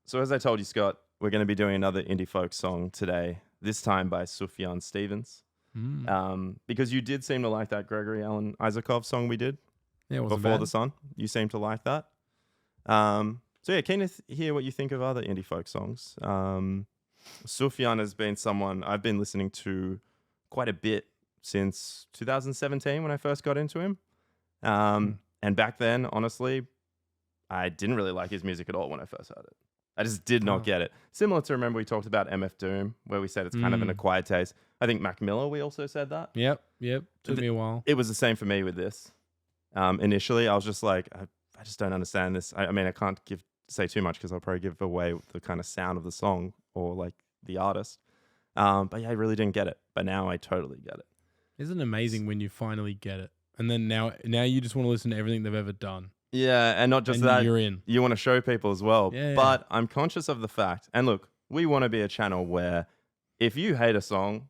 So as I told you, Scott, we're going to be doing another indie folk song today, this time by Sufjan Stevens. Because you did seem to like that Gregory Alan Isakov song we did before the sun. You seem to like that. So yeah, keen to hear what you think of other indie folk songs. Sufjan has been someone I've been listening to quite a bit since 2017 when I first got into him. And back then, honestly, I didn't really like his music at all when I first heard it. I just did not get it. Similar to, remember we talked about MF Doom, where we said it's kind of an acquired taste. I think Mac Miller, we also said that. Yep. Took me a while. It was the same for me with this. Initially, I was just like, I just don't understand this. I mean, I can't say too much because I'll probably give away the kind of sound of the song or like the artist. But yeah, I really didn't get it. But now I totally get it. Isn't it amazing when you finally get it? And then now you just want to listen to everything they've ever done. Yeah, and not just that, you're in. You want to show people as well. Yeah. But I'm conscious of the fact, and look, we want to be a channel where if you hate a song,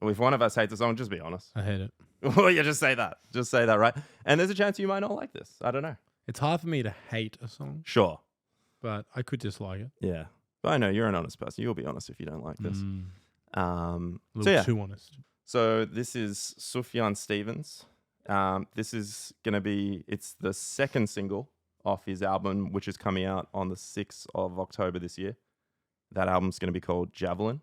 or if one of us hates a song, just be honest. I hate it. Well, yeah, just say that. Just say that, right? And there's a chance you might not like this. I don't know. It's hard for me to hate a song. Sure. But I could dislike it. Yeah. But I know you're an honest person. You'll be honest if you don't like this. A little too honest. So this is Sufjan Stevens. This is going to be, it's the second single off his album, which is coming out on the 6th of October this year. That album's going to be called Javelin.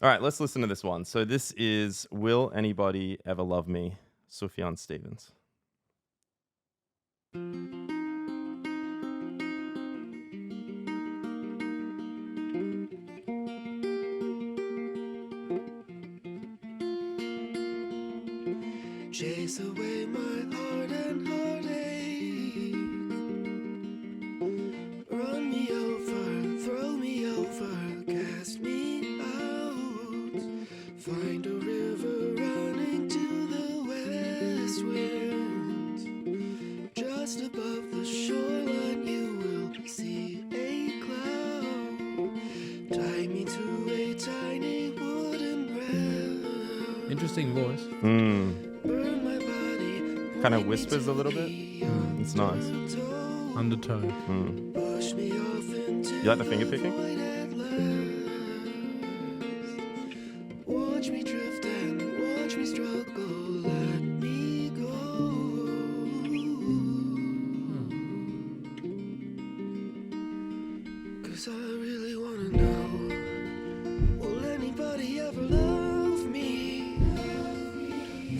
All right, let's listen to this one. So this is Will Anybody Ever Love Me, Sufjan Stevens. Chase away my heart and heartache. Run me over, throw me over, cast me out. Find a river running to the west wind. Just above the shoreline you will see a cloud. Tie me to a tiny wooden raft. Interesting voice. Kind of whispers a little bit. It's nice. Undertone. You like the finger picking? Watch me drift and watch me struggle. Let me go. 'Cause I really wanna know, will anybody ever love me?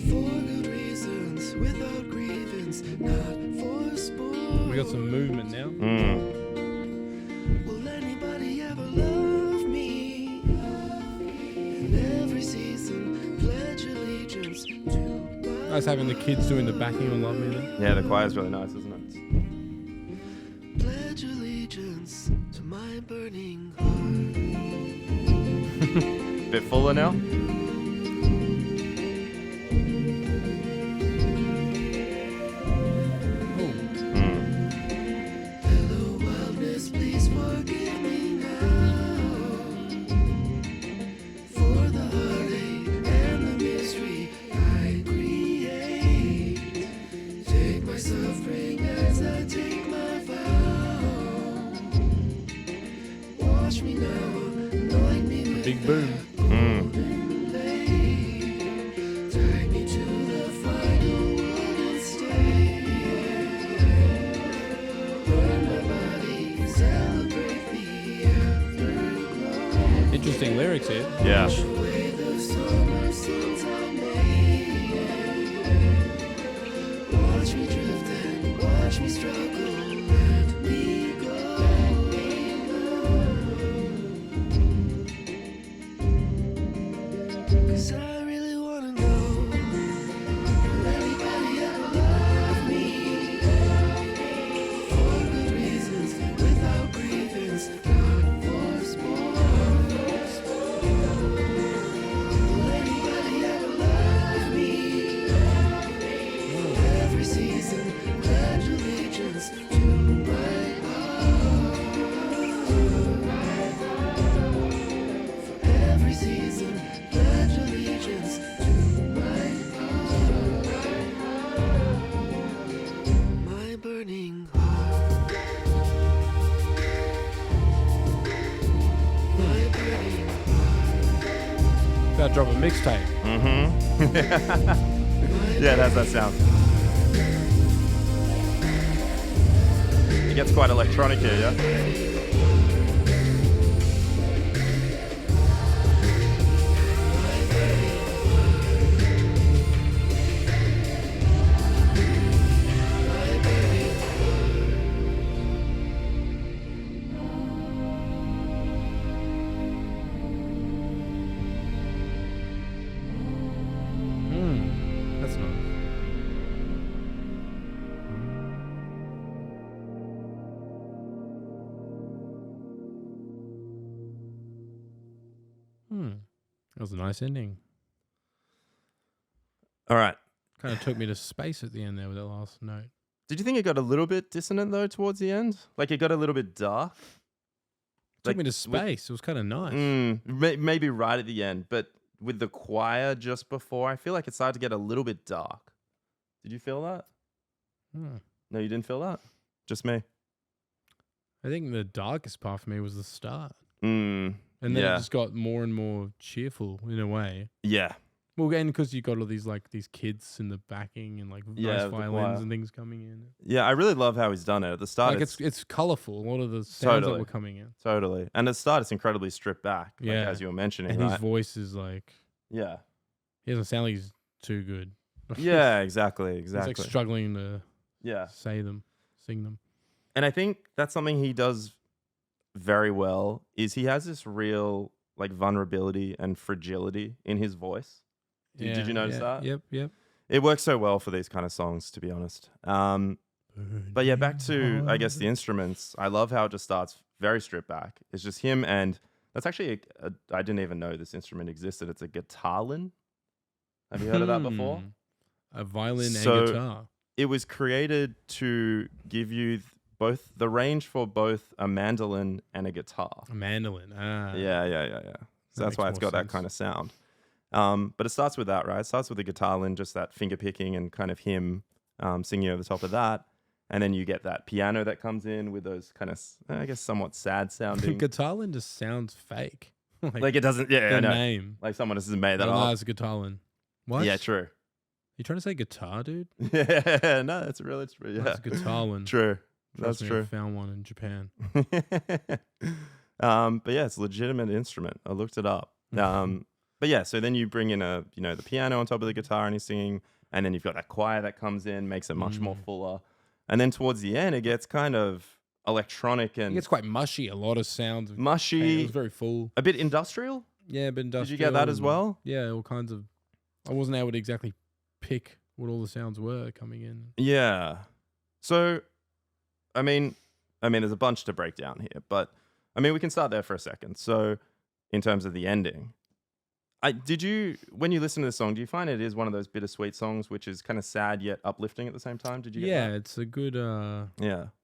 For good reasons, without grievance, not for sport. We got some movement now. Will anybody ever love me? In every season, pledge allegiance to my Nice having the kids doing the backing on Love Me there. Yeah, the choir's really nice, isn't it? pledge allegiance to my burning heart. Bit fuller now? Hello, wildness, please forgive me now for the heartache and the misery I create. Take my suffering as I take my vow. Wash me now, anoint me with Big boom. golden blade. Tie me to the final wooden stake. Burn my body, celebrate the afterglow. Interesting lyrics here. Yeah. Wash away the summer sins I made. Watch me drift and watch me struggle. Let me go. 'Cause I really wanna know, will anybody ever love me? For good reasons, without grievance, not for sport. Will anybody ever love me? Every season, pledge allegiance About to drop a mixtape. Mm-hmm. Yeah, that's that sound. It gets quite electronic here, yeah? That's nice. That was a nice ending. All right. Kind of took me to space at the end there with that last note. Did you think it got a little bit dissonant though towards the end? Like it got a little bit dark? Took me to space. It was kind of nice. Maybe right at the end, but with the choir just before, I feel like it started to get a little bit dark. Did you feel that? No, you didn't feel that? Just me? I think the darkest part for me was the start. And then it just got more and more cheerful in a way. Yeah. Well, again, because you got all these these kids in the backing and nice violins and things coming in. Yeah, I really love how he's done it. At the start, it's colourful. A lot of the sounds that were coming in. Totally. And at the start, it's incredibly stripped back, as you were mentioning. And his voice is he doesn't sound like he's too good. Yeah, exactly. He's like struggling to sing them. And I think that's something he does very well. Is he has this real vulnerability and fragility in his voice. Did you notice that? Yep. It works so well for these kind of songs, to be honest. But yeah, back to, I guess, the instruments. I love how it just starts very stripped back. It's just him, and that's actually, I didn't even know this instrument existed. It's a Javelin. Have you heard of that before? A violin and guitar. It was created to give you both the range for both a mandolin and a guitar. A mandolin, Yeah. So that's why it's got that kind of sound. But it starts with that, right? It starts with the Javelin, just that finger picking and kind of him singing over the top of that. And then you get that piano that comes in with those kind of, I guess, somewhat sad sounding. Javelin just sounds fake. Like it doesn't, I know. Name. Like someone has made that up. It's a Javelin. What? Yeah, true. You trying to say guitar, dude? Yeah, no, it's real. It's true. Yeah. That's a Javelin. True. That's true. I found one in Japan. But yeah, it's a legitimate instrument. I looked it up. But yeah, so then you bring in the piano on top of the guitar and he's singing, and then you've got that choir that comes in, makes it much more fuller. And then towards the end, it gets kind of electronic and... It gets quite mushy, a lot of sounds. Mushy. It was very full. A bit industrial? Yeah, a bit industrial. Did you get that as well? Yeah, all kinds of... I wasn't able to exactly pick what all the sounds were coming in. Yeah. So, I mean, there's a bunch to break down here, but we can start there for a second. So, in terms of the ending, when you listen to this song, do you find it is one of those bittersweet songs, which is kind of sad yet uplifting at the same time? Did you get that? It's a good,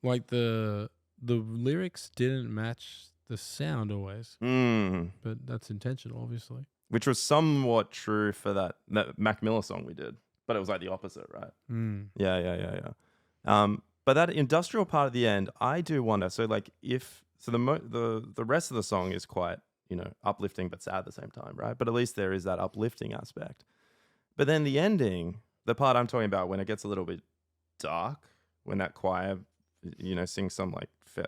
like the lyrics didn't match the sound always, but that's intentional, obviously. Which was somewhat true for that Mac Miller song we did, but it was like the opposite, right? Yeah. But that industrial part at the end, I do wonder. So the rest of the song is quite, uplifting but sad at the same time, right? But at least there is that uplifting aspect. But then the ending, the part I'm talking about when it gets a little bit dark, when that choir, sings some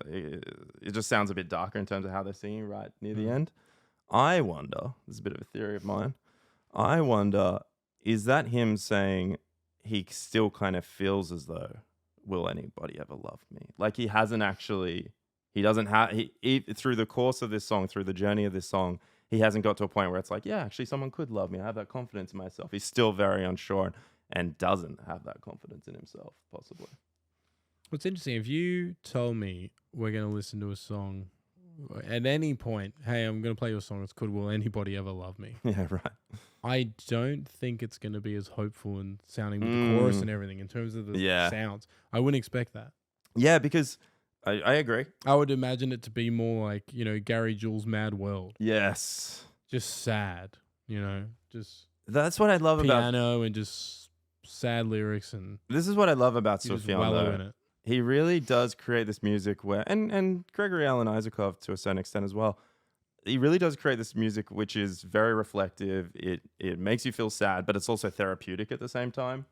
it just sounds a bit darker in terms of how they're singing right near the end. I wonder, this is a bit of a theory of mine, is that him saying he still kind of feels as though, will anybody ever love me? Like he hasn't actually... He doesn't have, through the course of this song, through the journey of this song, he hasn't got to a point where it's like, yeah, actually someone could love me. I have that confidence in myself. He's still very unsure and doesn't have that confidence in himself, possibly. What's interesting, if you told me we're going to listen to a song at any point, hey, I'm going to play you a song that's called Will Anybody Ever Love Me? Yeah, right. I don't think it's going to be as hopeful and sounding with the chorus and everything in terms of the sounds. I wouldn't expect that. Yeah, because... I agree. I would imagine it to be more like, Gary Jules' Mad World. Yes. Just sad, just... That's what I love about... Piano and just sad lyrics and... This is what I love about Sufjan, though. In it. He really does create this music where... And Gregory Alan Isakov, to a certain extent as well, he really does create this music which is very reflective. It makes you feel sad, but it's also therapeutic at the same time.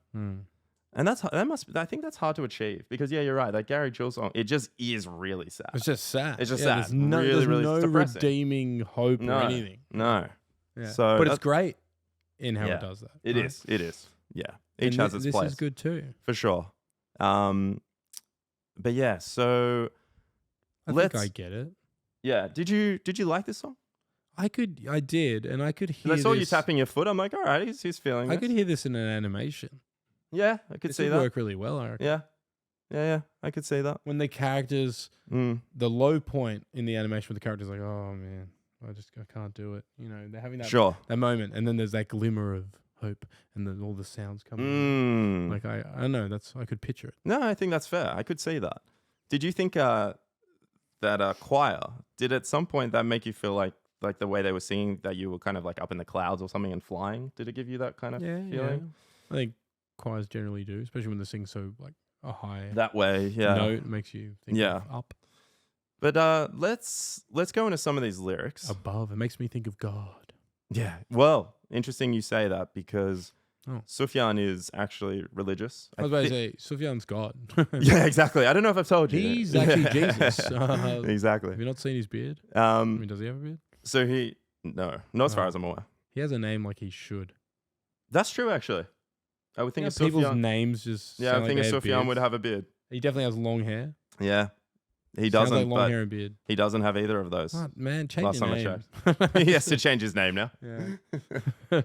And I think that's hard to achieve because you're right. That Gary Jules song, it just is really sad. It's just sad. It's just sad. There's no, really, really no depressing. redeeming hope or anything. No. Yeah. So but it's great in how it does that. It is. It is. Yeah. Each has its place. This is good too. For sure. But yeah, so I think I get it. Yeah. Did you like this song? I did, and I could hear. I saw you tapping your foot. I'm like, all right, he's feeling. I could hear this in an animation. Yeah, I could see that. Work really well. I reckon. Yeah. I could see that. When the characters, the low point in the animation, where the characters like, oh man, I can't do it. You know, they're having that moment, and then there's that glimmer of hope, and then all the sounds coming. Like I don't know. I could picture it. No, I think that's fair. I could see that. Did you think that choir did at some point that make you feel like the way they were singing that you were kind of like up in the clouds or something and flying? Did it give you that kind of feeling? Yeah. I think choirs generally do, especially when they sing so like a high that way. Yeah, note makes you think of up. But let's go into some of these lyrics. Above, it makes me think of God. Yeah. Well, interesting you say that because Sufjan is actually religious. I was about to say Sufjan's God. Yeah, exactly. I don't know if I've told you. He's actually Jesus. Exactly. Have you not seen his beard? I mean, does he have a beard? So not as far as I'm aware. He has a name like he should. That's true, actually. I would think people's names just. Yeah, I think Sufjan would have a beard. He definitely has long hair. Yeah, he doesn't. Like long hair and beard. He doesn't have either of those. Oh, man, change your name. He has to change his name now. Yeah.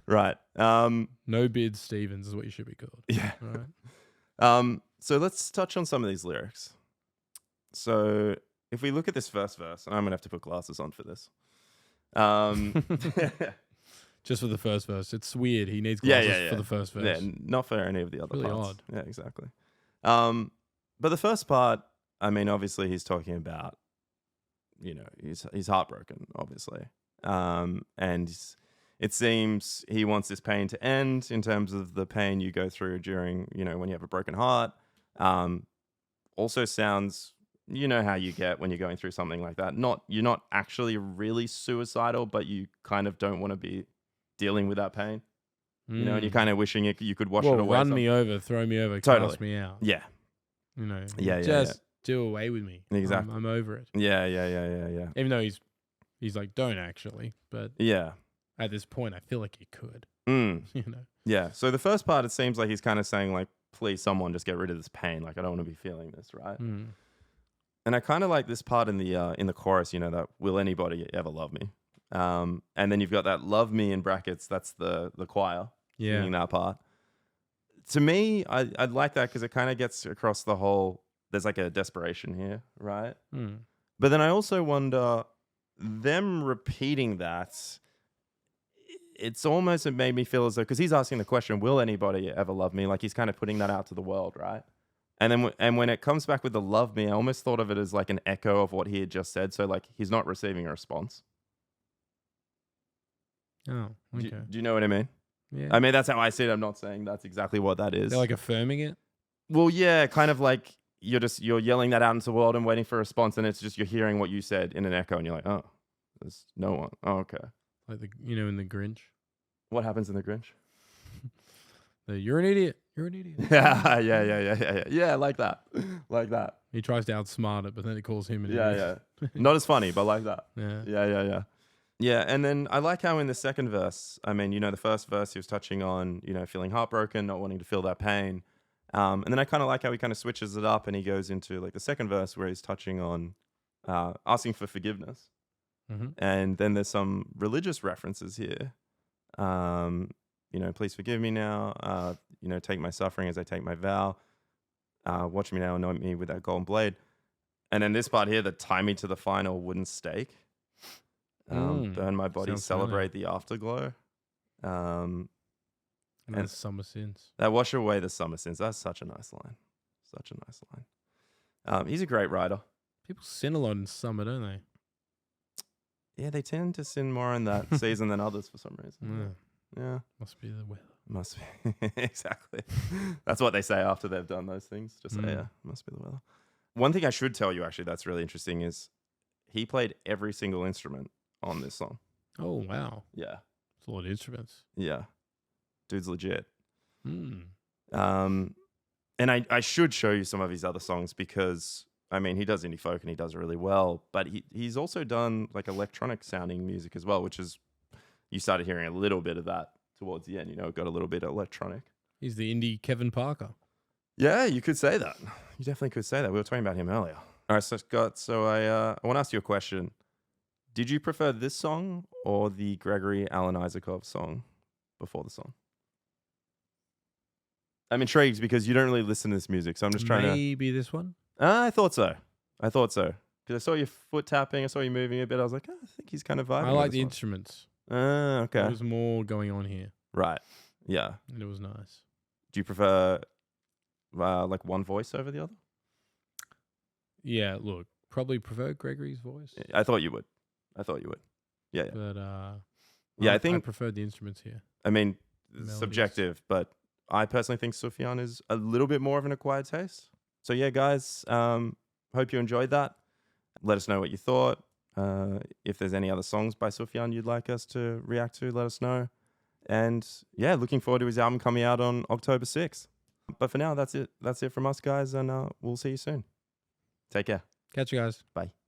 Right. No Beard Stevens is what you should be called. Yeah. All right. So let's touch on some of these lyrics. So if we look at this first verse, and I'm gonna have to put glasses on for this. Just for the first verse. It's weird. He needs glasses for the first verse. Yeah, not for any of the other really parts. Odd. Yeah, exactly. But the first part, I mean, obviously he's talking about, he's heartbroken, obviously. And it seems he wants this pain to end in terms of the pain you go through during, when you have a broken heart. Also sounds, how you get when you're going through something like that. You're not actually really suicidal, but you kind of don't want to be dealing with that pain. And you're kind of wishing you could wash it away. Run me over, throw me over, cast me out. Yeah. Just do away with me. Exactly. I'm over it. Yeah. Even though he's like, don't actually, but at this point, I feel like he could. Yeah. So the first part, it seems like he's kind of saying like, please, someone just get rid of this pain. Like, I don't want to be feeling this, right? And I kind of like this part in the chorus, that will anybody ever love me? And then you've got that love me in brackets. That's the choir singing that part. To me, I'd like that because it kind of gets across the whole, there's like a desperation here, right? But then I also wonder, them repeating that, it's almost, it made me feel as though, because he's asking the question, will anybody ever love me? Like he's kind of putting that out to the world, right? And then when it comes back with the love me, I almost thought of it as like an echo of what he had just said. So like he's not receiving a response. Oh, okay. Do you know what I mean? Yeah. I mean, that's how I see it. I'm not saying that's exactly what that is. They're like affirming it? Well, yeah, kind of like you're yelling that out into the world and waiting for a response, and it's just you're hearing what you said in an echo, and you're like, oh, there's no one. Oh, okay. Like in the Grinch. What happens in the Grinch? You're an idiot. You're an idiot. Yeah, like that. Like that. He tries to outsmart it, but then it calls him an idiot. Yeah. Not as funny, but like that. Yeah. Yeah, and then I like how in the second verse, I mean, the first verse he was touching on, feeling heartbroken, not wanting to feel that pain. And then I kind of like how he kind of switches it up and he goes into like the second verse where he's touching on asking for forgiveness. And then there's some religious references here. Please forgive me now. Take my suffering as I take my vow. Watch me now, anoint me with that golden blade. And then this part here, the tie me to the final wooden stake. Burn my body, celebrate the afterglow. And the summer sins. That wash away the summer sins. That's such a nice line. Such a nice line. He's a great writer. People sin a lot in summer, don't they? Yeah, they tend to sin more in that season than others for some reason. Yeah. Must be the weather. Must be. Exactly. That's what they say after they've done those things. Just say, must be the weather. One thing I should tell you, actually, that's really interesting is he played every single instrument on this song. Oh, wow. Yeah. It's a lot of instruments. Yeah. Dude's legit. Hmm. And I should show you some of his other songs because, I mean, he does indie folk and he does it really well, but he's also done like electronic sounding music as well, which is, you started hearing a little bit of that towards the end, you know, it got a little bit electronic. He's the indie Kevin Parker. Yeah, you could say that. You definitely could say that. We were talking about him earlier. All right, so Scott, I want to ask you a question. Did you prefer this song or the Gregory Alan Isakov song before the song? I'm intrigued because you don't really listen to this music, so I'm just trying to... Maybe this one? I thought so. Because I saw your foot tapping, I saw you moving a bit. I was like, I think he's kind of vibing. I like the instruments. Okay. There was more going on here. Right. Yeah. And it was nice. Do you prefer like one voice over the other? Yeah, look, probably prefer Gregory's voice. I thought you would. Yeah. But I think I preferred the instruments here. I mean, subjective, but I personally think Sufjan is a little bit more of an acquired taste. So yeah, guys, hope you enjoyed that. Let us know what you thought. If there's any other songs by Sufjan you'd like us to react to, let us know. And yeah, looking forward to his album coming out on October 6th. But for now, that's it. That's it from us, guys, and we'll see you soon. Take care. Catch you guys. Bye.